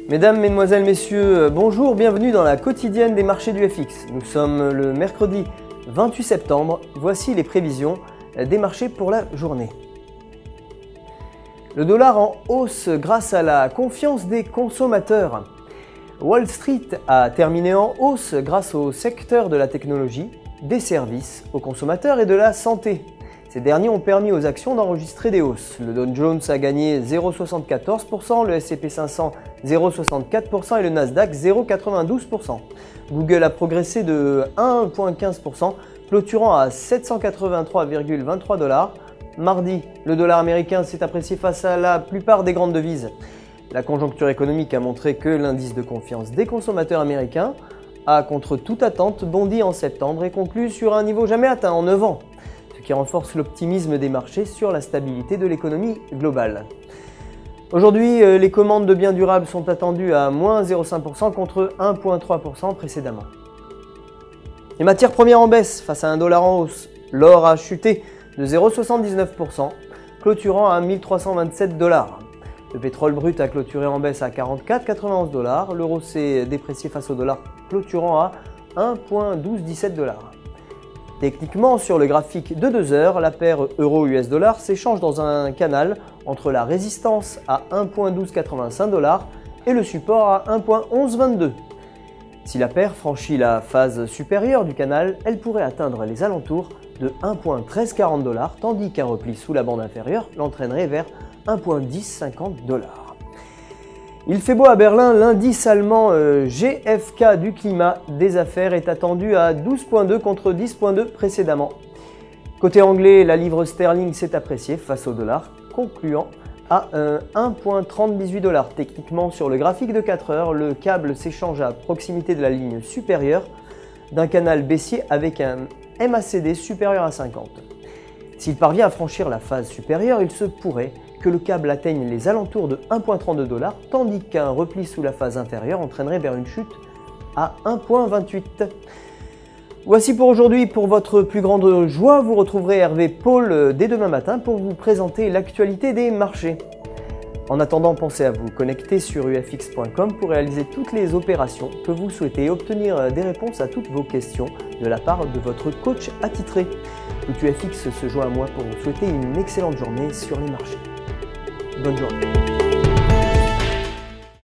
Mesdames, Mesdemoiselles, Messieurs, bonjour, bienvenue dans la quotidienne des marchés du FX. Nous sommes le mercredi 28 septembre, voici les prévisions des marchés pour la journée. Le dollar en hausse grâce à la confiance des consommateurs. Wall Street a terminé en hausse grâce au secteur de la technologie, des services aux consommateurs et de la santé. Ces derniers ont permis aux actions d'enregistrer des hausses. Le Dow Jones a gagné 0,74%, le S&P 500 0,64% et le Nasdaq 0,92%. Google a progressé de 1,15%, clôturant à 783,23 $. Mardi, le dollar américain s'est apprécié face à la plupart des grandes devises. La conjoncture économique a montré que l'indice de confiance des consommateurs américains a, contre toute attente, bondi en septembre et conclu sur un niveau jamais atteint en 9 ans. Ce qui renforce l'optimisme des marchés sur la stabilité de l'économie globale. Aujourd'hui, les commandes de biens durables sont attendues à moins 0,5% contre 1,3% précédemment. Les matières premières en baisse face à un dollar en hausse. L'or a chuté de 0,79%, clôturant à 1327 $. Le pétrole brut a clôturé en baisse à 44,91 $. L'euro s'est déprécié face au dollar, clôturant à 1,1217 $. Techniquement, sur le graphique de 2 heures, la paire euro-US dollar s'échange dans un canal entre la résistance à 1,1285 $ et le support à 1,1122 $. Si la paire franchit la phase supérieure du canal, elle pourrait atteindre les alentours de 1,1340 $, tandis qu'un repli sous la bande inférieure l'entraînerait vers 1,1050 $. Il fait beau à Berlin, l'indice allemand GfK du climat des affaires est attendu à 12,2 contre 10,2 précédemment. Côté anglais, la livre sterling s'est appréciée face au dollar, concluant à 1,3018 $. Techniquement, sur le graphique de 4 heures, le câble s'échange à proximité de la ligne supérieure d'un canal baissier avec un MACD supérieur à 50. S'il parvient à franchir la phase supérieure, il se pourrait que le câble atteigne les alentours de 1,32 $, tandis qu'un repli sous la phase inférieure entraînerait vers une chute à 1,28 $. Voici pour aujourd'hui. Pour votre plus grande joie, vous retrouverez Hervé Paul dès demain matin pour vous présenter l'actualité des marchés. En attendant, pensez à vous connecter sur ufx.com pour réaliser toutes les opérations que vous souhaitez et obtenir des réponses à toutes vos questions de la part de votre coach attitré. Tout UFX se joint à moi pour vous souhaiter une excellente journée sur les marchés. Bonne journée.